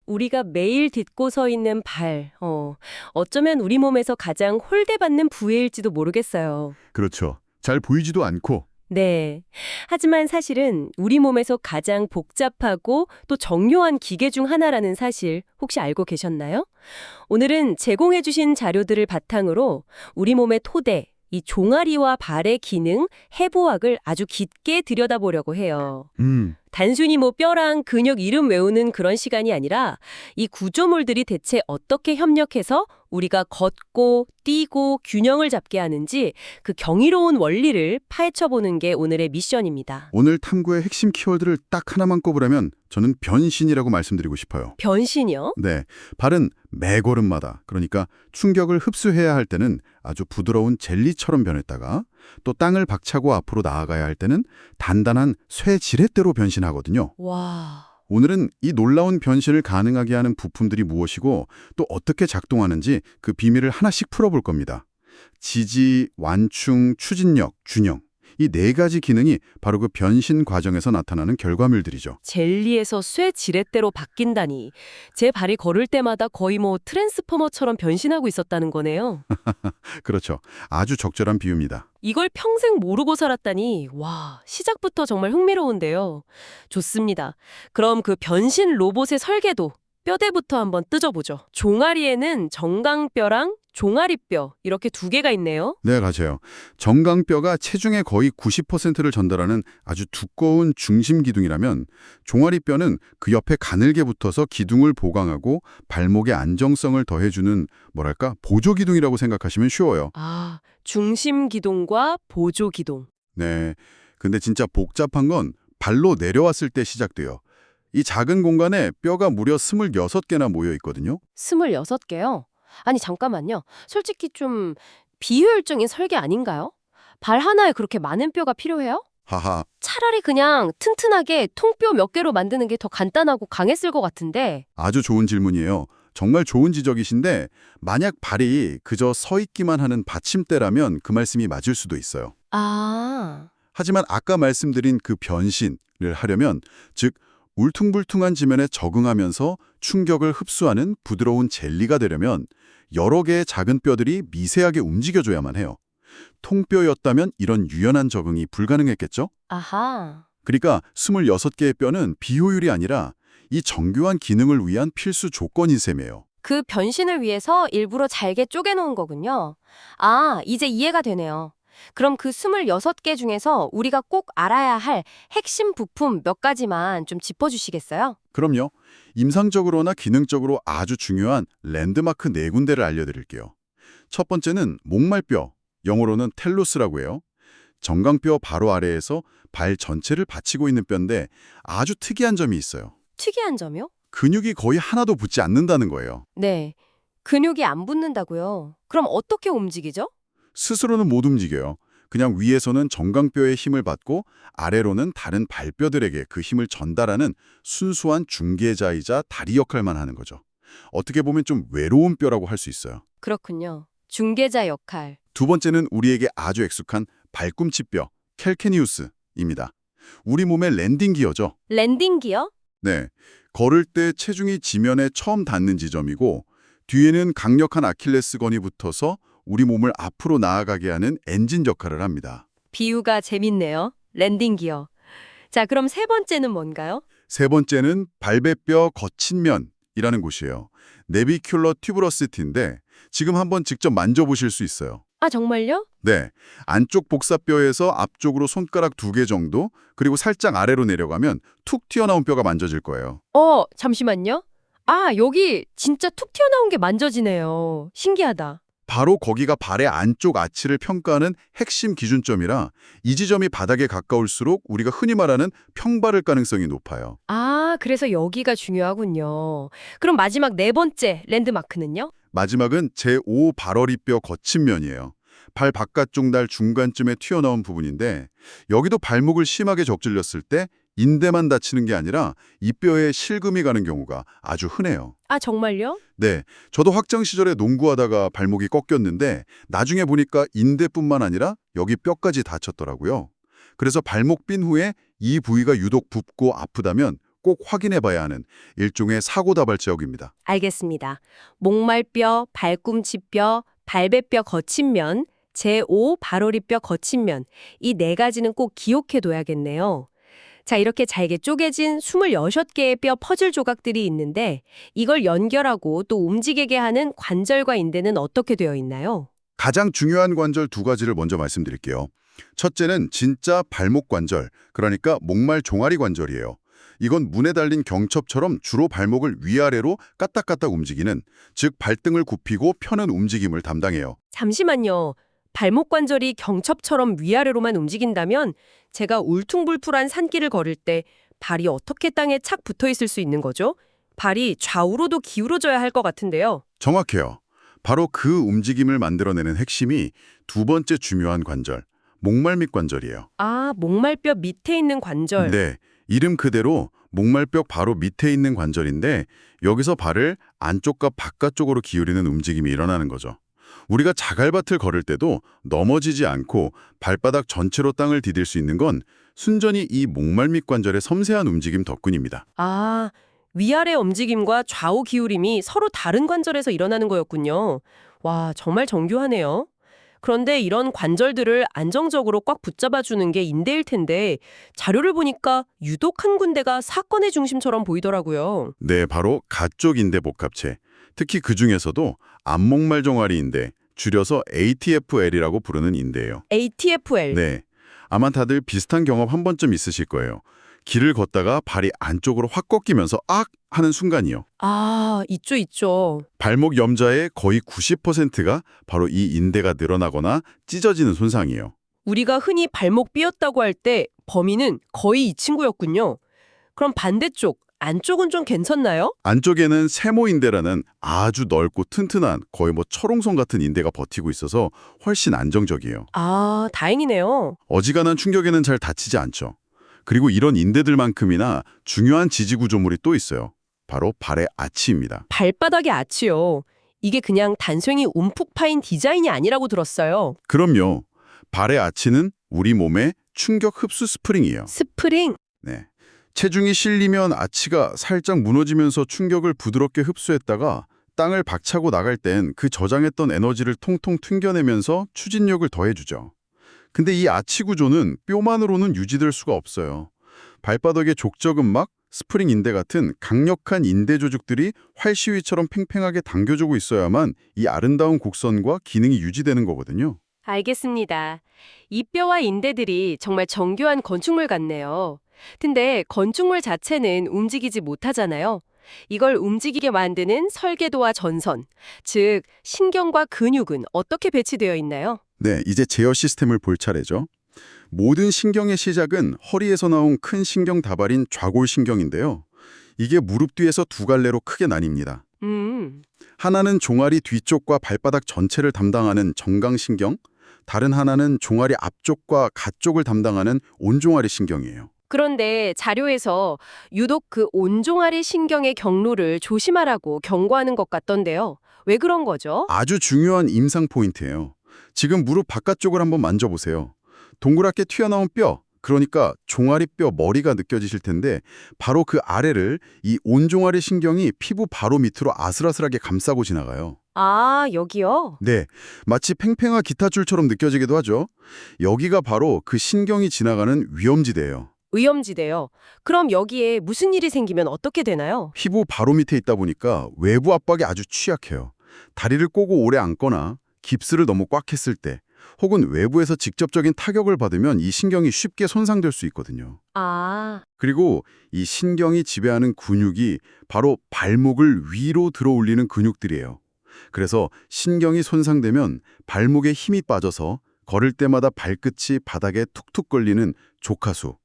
우리가 매일 딛고 서 있는 발, 어쩌면 우리 몸에서 가장 홀대받는 부위일지도 모르겠어요. 그렇죠. 잘 보이지도 않고. 네. 하지만 사실은 우리 몸에서 가장 복잡하고 또 정교한 기계 중 하나라는 사실 혹시 알고 계셨나요? 오늘은 제공해주신 자료들을 바탕으로 우리 몸의 토대, 이 종아리와 발의 기능, 해부학을 아주 깊게 들여다보려고 해요. 단순히 뭐 뼈랑 근육 이름 외우는 그런 시간이 아니라 이 구조물들이 대체 어떻게 협력해서 우리가 걷고 뛰고 균형을 잡게 하는지 그 경이로운 원리를 파헤쳐보는 게 오늘의 미션입니다. 오늘 탐구의 핵심 키워드를 딱 하나만 꼽으라면 저는 변신이라고 말씀드리고 싶어요. 변신이요? 네, 발은 매 걸음마다, 그러니까 충격을 흡수해야 할 때는 아주 부드러운 젤리처럼 변했다가 또 땅을 박차고 앞으로 나아가야 할 때는 단단한 쇠 지렛대로 변신하거든요. 와... 오늘은 이 놀라운 변신을 가능하게 하는 부품들이 무엇이고 또 어떻게 작동하는지 그 비밀을 하나씩 풀어볼 겁니다. 지지, 완충, 추진력, 균형. 이 네 가지 기능이 바로 그 변신 과정에서 나타나는 결과물들이죠. 젤리에서 쇠 지렛대로 바뀐다니. 제 발이 걸을 때마다 거의 뭐 트랜스포머처럼 변신하고 있었다는 거네요. 그렇죠. 아주 적절한 비유입니다. 이걸 평생 모르고 살았다니, 와, 시작부터 정말 흥미로운데요. 좋습니다. 그럼 그 변신 로봇의 설계도, 뼈대부터 한번 뜯어보죠. 종아리에는 정강뼈랑 종아리뼈, 이렇게 두 개가 있네요. 네, 맞아요. 정강뼈가 체중의 거의 90%를 전달하는 아주 두꺼운 중심 기둥이라면 종아리뼈는 그 옆에 가늘게 붙어서 기둥을 보강하고 발목의 안정성을 더해주는 뭐랄까 보조 기둥이라고 생각하시면 쉬워요. 아, 중심 기둥과 보조 기둥. 네, 근데 진짜 복잡한 건 발로 내려왔을 때 시작돼요. 이 작은 공간에 뼈가 무려 26개나 모여 있거든요. 26개요? 아니, 잠깐만요. 솔직히 좀 비효율적인 설계 아닌가요? 발 하나에 그렇게 많은 뼈가 필요해요? 하하, 차라리 그냥 튼튼하게 통뼈 몇 개로 만드는 게 더 간단하고 강했을 것 같은데. 아주 좋은 질문이에요. 정말 좋은 지적이신데 만약 발이 그저 서 있기만 하는 받침대라면 그 말씀이 맞을 수도 있어요. 아, 하지만 아까 말씀드린 그 변신을 하려면 즉 울퉁불퉁한 지면에 적응하면서 충격을 흡수하는 부드러운 젤리가 되려면 여러 개의 작은 뼈들이 미세하게 움직여줘야만 해요. 통뼈였다면 이런 유연한 적응이 불가능했겠죠? 아하. 그러니까 26개의 뼈는 비효율이 아니라 이 정교한 기능을 위한 필수 조건인 셈이에요. 그 변신을 위해서 일부러 잘게 쪼개놓은 거군요. 아, 이제 이해가 되네요. 그럼 그 26개 중에서 우리가 꼭 알아야 할 핵심 부품 몇 가지만 좀 짚어주시겠어요? 그럼요. 임상적으로나 기능적으로 아주 중요한 랜드마크 네 군데를 알려드릴게요. 첫 번째는 목말뼈, 영어로는 텔로스라고 해요. 정강뼈 바로 아래에서 발 전체를 받치고 있는 뼈인데 아주 특이한 점이 있어요. 특이한 점이요? 근육이 거의 하나도 붙지 않는다는 거예요. 네. 근육이 안 붙는다고요? 그럼 어떻게 움직이죠? 스스로는 못 움직여요. 그냥 위에서는 정강뼈의 힘을 받고 아래로는 다른 발뼈들에게 그 힘을 전달하는 순수한 중개자이자 다리 역할만 하는 거죠. 어떻게 보면 좀 외로운 뼈라고 할 수 있어요. 그렇군요. 중개자 역할. 두 번째는 우리에게 아주 익숙한 발꿈치뼈, 캘케니우스입니다. 우리 몸의 랜딩 기어죠. 랜딩 기어? 네, 걸을 때 체중이 지면에 처음 닿는 지점이고 뒤에는 강력한 아킬레스건이 붙어서 우리 몸을 앞으로 나아가게 하는 엔진 역할을 합니다. 비유가 재밌네요. 랜딩 기어. 자, 그럼 세 번째는 뭔가요? 세 번째는 발배뼈 거친 면이라는 곳이에요. 네비큘러 튜브러시티인데 지금 한번 직접 만져보실 수 있어요. 아, 정말요? 네, 안쪽 복사뼈에서 앞쪽으로 손가락 2개 정도, 그리고 살짝 아래로 내려가면 툭 튀어나온 뼈가 만져질 거예요. 잠시만요. 아, 여기 진짜 툭 튀어나온 게 만져지네요. 신기하다. 바로 거기가 발의 안쪽 아치를 평가하는 핵심 기준점이라 이 지점이 바닥에 가까울수록 우리가 흔히 말하는 평발을 가능성이 높아요. 아, 그래서 여기가 중요하군요. 그럼 마지막 네 번째 랜드마크는요? 마지막은 제5 발어리뼈 거친 면이에요. 발 바깥쪽 날 중간쯤에 튀어나온 부분인데 여기도 발목을 심하게 적질렸을 때 인대만 다치는 게 아니라 이 뼈에 실금이 가는 경우가 아주 흔해요. 아, 정말요? 네, 저도 학창 시절에 농구하다가 발목이 꺾였는데 나중에 보니까 인대뿐만 아니라 여기 뼈까지 다쳤더라고요. 그래서 발목 삔 후에 이 부위가 유독 붓고 아프다면 꼭 확인해 봐야 하는 일종의 사고다발제역입니다. 알겠습니다. 목말뼈, 발꿈치뼈, 발배뼈 거친 면, 제5 발오리뼈 거친 면, 이 네 가지는 꼭 기억해 둬야겠네요. 자, 이렇게 잘게 쪼개진 26개의 뼈 퍼즐 조각들이 있는데 이걸 연결하고 또 움직이게 하는 관절과 인대는 어떻게 되어 있나요? 가장 중요한 관절 두 가지를 먼저 말씀드릴게요. 첫째는 진짜 발목 관절, 그러니까 목말 종아리 관절이에요. 이건 문에 달린 경첩처럼 주로 발목을 위아래로 까딱까딱 움직이는, 즉 발등을 굽히고 펴는 움직임을 담당해요. 잠시만요. 발목 관절이 경첩처럼 위아래로만 움직인다면 제가 울퉁불퉁한 산길을 걸을 때 발이 어떻게 땅에 착 붙어 있을 수 있는 거죠? 발이 좌우로도 기울어져야 할 것 같은데요. 정확해요. 바로 그 움직임을 만들어내는 핵심이 두 번째 중요한 관절, 목말밑 관절이에요. 아, 목말뼈 밑에 있는 관절. 네, 이름 그대로 목말뼈 바로 밑에 있는 관절인데 여기서 발을 안쪽과 바깥쪽으로 기울이는 움직임이 일어나는 거죠. 우리가 자갈밭을 걸을 때도 넘어지지 않고 발바닥 전체로 땅을 디딜 수 있는 건 순전히 이 목말밑 관절의 섬세한 움직임 덕분입니다. 아, 위아래 움직임과 좌우 기울임이 서로 다른 관절에서 일어나는 거였군요. 와, 정말 정교하네요. 그런데 이런 관절들을 안정적으로 꽉 붙잡아주는 게 인대일 텐데 자료를 보니까 유독 한 군데가 사건의 중심처럼 보이더라고요. 네, 바로 가쪽 인대 복합체. 특히 그 중에서도 안목말 종아리 인대, 줄여서 ATFL이라고 부르는 인대예요. ATFL. 네, 아마 다들 비슷한 경험 한 번쯤 있으실 거예요. 길을 걷다가 발이 안쪽으로 확 꺾이면서 악! 하는 순간이요. 아, 있죠. 발목 염좌의 거의 90%가 바로 이 인대가 늘어나거나 찢어지는 손상이에요. 우리가 흔히 발목 삐었다고 할 때 범인은 거의 이 친구였군요. 그럼 반대쪽, 안쪽은 좀 괜찮나요? 안쪽에는 세모인대라는 아주 넓고 튼튼한 거의 철옹성 같은 인대가 버티고 있어서 훨씬 안정적이에요. 아, 다행이네요. 어지간한 충격에는 잘 다치지 않죠. 그리고 이런 인대들만큼이나 중요한 지지 구조물이 또 있어요. 바로 발의 아치입니다. 발바닥의 아치요. 이게 그냥 단순히 움푹 파인 디자인이 아니라고 들었어요. 그럼요. 발의 아치는 우리 몸의 충격 흡수 스프링이에요. 스프링? 네. 체중이 실리면 아치가 살짝 무너지면서 충격을 부드럽게 흡수했다가 땅을 박차고 나갈 땐 그 저장했던 에너지를 통통 튕겨내면서 추진력을 더해주죠. 근데 이 아치 구조는 뼈만으로는 유지될 수가 없어요. 발바닥의 족저근막, 스프링 인대 같은 강력한 인대 조직들이 활시위처럼 팽팽하게 당겨주고 있어야만 이 아름다운 곡선과 기능이 유지되는 거거든요. 알겠습니다. 이 뼈와 인대들이 정말 정교한 건축물 같네요. 근데 건축물 자체는 움직이지 못하잖아요. 이걸 움직이게 만드는 설계도와 전선, 즉 신경과 근육은 어떻게 배치되어 있나요? 네, 이제 제어 시스템을 볼 차례죠. 모든 신경의 시작은 허리에서 나온 큰 신경 다발인 좌골신경인데요. 이게 무릎 뒤에서 두 갈래로 크게 나뉩니다. 하나는 종아리 뒤쪽과 발바닥 전체를 담당하는 정강신경, 다른 하나는 종아리 앞쪽과 가쪽을 담당하는 온종아리 신경이에요. 그런데 자료에서 유독 그 온종아리 신경의 경로를 조심하라고 경고하는 것 같던데요. 왜 그런 거죠? 아주 중요한 임상 포인트예요. 지금 무릎 바깥쪽을 한번 만져보세요. 동그랗게 튀어나온 뼈, 그러니까 종아리뼈 머리가 느껴지실 텐데 바로 그 아래를 이 온종아리 신경이 피부 바로 밑으로 아슬아슬하게 감싸고 지나가요. 아, 여기요? 네, 마치 팽팽한 기타줄처럼 느껴지기도 하죠. 여기가 바로 그 신경이 지나가는 위험지대예요. 위험지대요. 그럼 여기에 무슨 일이 생기면 어떻게 되나요? 피부 바로 밑에 있다 보니까 외부 압박이 아주 취약해요. 다리를 꼬고 오래 앉거나 깁스를 너무 꽉 했을 때 혹은 외부에서 직접적인 타격을 받으면 이 신경이 쉽게 손상될 수 있거든요. 아, 그리고 이 신경이 지배하는 근육이 바로 발목을 위로 들어 올리는 근육들이에요. 그래서 신경이 손상되면 발목에 힘이 빠져서 걸을 때마다 발끝이 바닥에 툭툭 걸리는 조카수,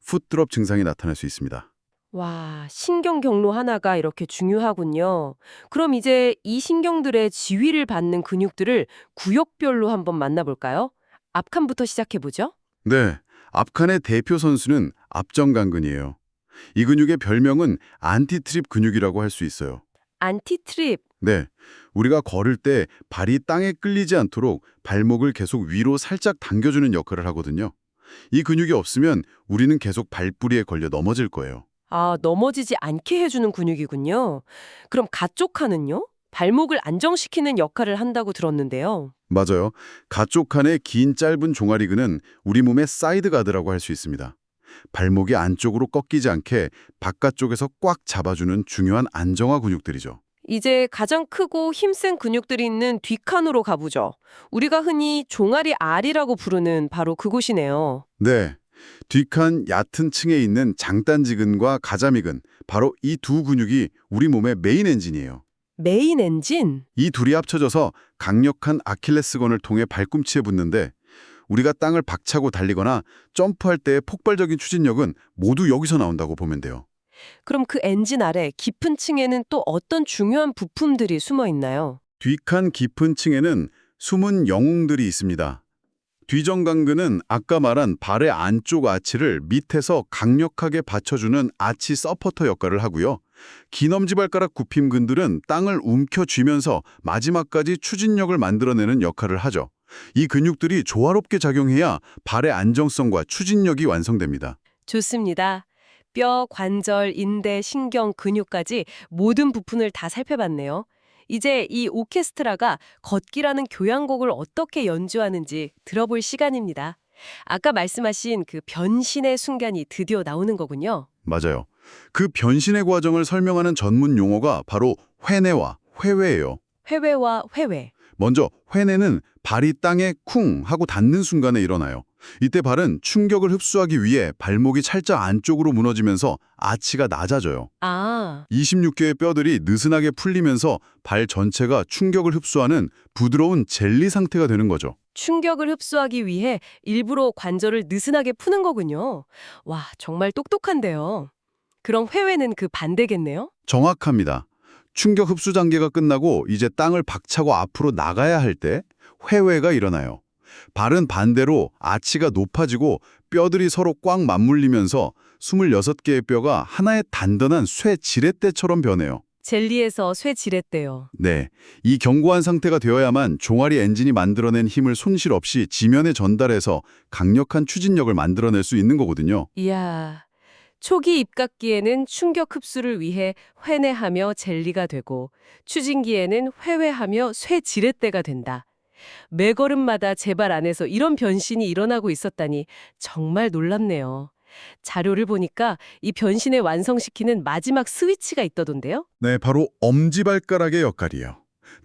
풋드롭 증상이 나타날 수 있습니다. 와, 신경 경로 하나가 이렇게 중요하군요. 그럼 이제 이 신경들의 지휘를 받는 근육들을 구역별로 한번 만나볼까요? 앞칸부터 시작해보죠. 네, 앞칸의 대표 선수는 앞정강근이에요. 이 근육의 별명은 안티트립 근육이라고 할 수 있어요. 안티트립. 네, 우리가 걸을 때 발이 땅에 끌리지 않도록 발목을 계속 위로 살짝 당겨주는 역할을 하거든요. 이 근육이 없으면 우리는 계속 발뿌리에 걸려 넘어질 거예요. 아, 넘어지지 않게 해주는 근육이군요. 그럼 가쪽칸은요? 발목을 안정시키는 역할을 한다고 들었는데요. 맞아요. 가쪽 칸의 긴 짧은 종아리근은 우리 몸의 사이드 가드라고 할 수 있습니다. 발목이 안쪽으로 꺾이지 않게 바깥쪽에서 꽉 잡아주는 중요한 안정화 근육들이죠. 이제 가장 크고 힘센 근육들이 있는 뒷칸으로 가보죠. 우리가 흔히 종아리 알이라고 부르는 바로 그곳이네요. 네. 뒷칸 얕은 층에 있는 장단지근과 가자미근, 바로 이 두 근육이 우리 몸의 메인 엔진이에요. 메인 엔진? 이 둘이 합쳐져서 강력한 아킬레스건을 통해 발꿈치에 붙는데 우리가 땅을 박차고 달리거나 점프할 때의 폭발적인 추진력은 모두 여기서 나온다고 보면 돼요. 그럼 그 엔진 아래 깊은 층에는 또 어떤 중요한 부품들이 숨어 있나요? 뒷칸 깊은 층에는 숨은 영웅들이 있습니다. 뒤정강근은 아까 말한 발의 안쪽 아치를 밑에서 강력하게 받쳐주는 아치 서포터 역할을 하고요. 긴 엄지발가락 굽힘근들은 땅을 움켜쥐면서 마지막까지 추진력을 만들어내는 역할을 하죠. 이 근육들이 조화롭게 작용해야 발의 안정성과 추진력이 완성됩니다. 좋습니다. 뼈, 관절, 인대, 신경, 근육까지 모든 부품을 다 살펴봤네요. 이제 이 오케스트라가 걷기라는 교향곡을 어떻게 연주하는지 들어볼 시간입니다. 아까 말씀하신 그 변신의 순간이 드디어 나오는 거군요. 맞아요. 그 변신의 과정을 설명하는 전문 용어가 바로 회내와 회외예요. 회외와 회외. 먼저 회내는 발이 땅에 쿵 하고 닿는 순간에 일어나요. 이때 발은 충격을 흡수하기 위해 발목이 살짝 안쪽으로 무너지면서 아치가 낮아져요. 아, 26개의 뼈들이 느슨하게 풀리면서 발 전체가 충격을 흡수하는 부드러운 젤리 상태가 되는 거죠. 충격을 흡수하기 위해 일부러 관절을 느슨하게 푸는 거군요. 와, 정말 똑똑한데요. 그럼 회외는 그 반대겠네요? 정확합니다. 충격 흡수 단계가 끝나고 이제 땅을 박차고 앞으로 나가야 할 때 회외가 일어나요. 발은 반대로 아치가 높아지고 뼈들이 서로 꽉 맞물리면서 26개의 뼈가 하나의 단단한 쇠 지렛대처럼 변해요. 젤리에서 쇠 지렛대요. 네, 이 견고한 상태가 되어야만 종아리 엔진이 만들어낸 힘을 손실 없이 지면에 전달해서 강력한 추진력을 만들어낼 수 있는 거거든요. 이야, 초기 입각기에는 충격 흡수를 위해 회내하며 젤리가 되고 추진기에는 회외하며 쇠 지렛대가 된다. 매 걸음마다 제 발 안에서 이런 변신이 일어나고 있었다니 정말 놀랍네요. 자료를 보니까 이 변신을 완성시키는 마지막 스위치가 있다던데요? 네, 바로 엄지발가락의 역할이에요.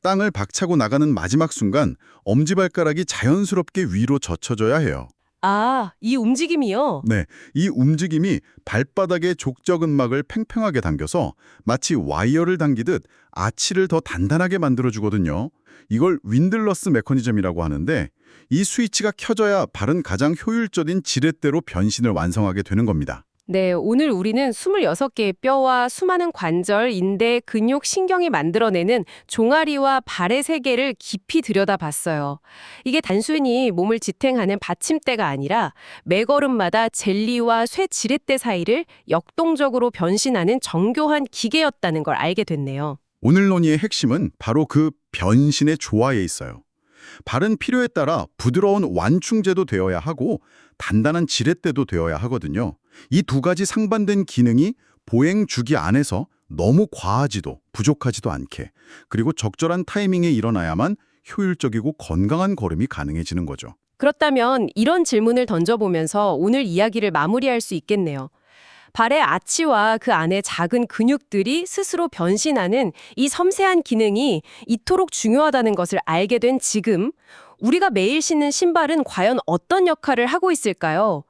땅을 박차고 나가는 마지막 순간 엄지발가락이 자연스럽게 위로 젖혀져야 해요. 아, 이 움직임이요? 네, 이 움직임이 발바닥의 족저근막을 팽팽하게 당겨서 마치 와이어를 당기듯 아치를 더 단단하게 만들어주거든요. 이걸 윈들러스 메커니즘이라고 하는데 이 스위치가 켜져야 발은 가장 효율적인 지렛대로 변신을 완성하게 되는 겁니다. 네, 오늘 우리는 26개의 뼈와 수많은 관절, 인대, 근육, 신경이 만들어내는 종아리와 발의 세계를 깊이 들여다봤어요. 이게 단순히 몸을 지탱하는 받침대가 아니라 매 걸음마다 젤리와 쇠 지렛대 사이를 역동적으로 변신하는 정교한 기계였다는 걸 알게 됐네요. 오늘 논의의 핵심은 바로 그 변신의 조화에 있어요. 발은 필요에 따라 부드러운 완충제도 되어야 하고 단단한 지렛대도 되어야 하거든요. 이 두 가지 상반된 기능이 보행 주기 안에서 너무 과하지도 부족하지도 않게 그리고 적절한 타이밍에 일어나야만 효율적이고 건강한 걸음이 가능해지는 거죠. 그렇다면 이런 질문을 던져보면서 오늘 이야기를 마무리할 수 있겠네요. 발의 아치와 그 안에 작은 근육들이 스스로 변신하는 이 섬세한 기능이 이토록 중요하다는 것을 알게 된 지금, 우리가 매일 신는 신발은 과연 어떤 역할을 하고 있을까요?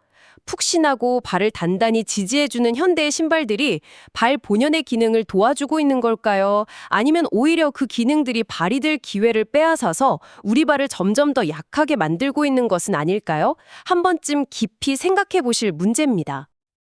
푹신하고 발을 단단히 지지해주는 현대의 신발들이 발 본연의 기능을 도와주고 있는 걸까요? 아니면 오히려 그 기능들이 발이 될 기회를 빼앗아서 우리 발을 점점 더 약하게 만들고 있는 것은 아닐까요? 한 번쯤 깊이 생각해 보실 문제입니다.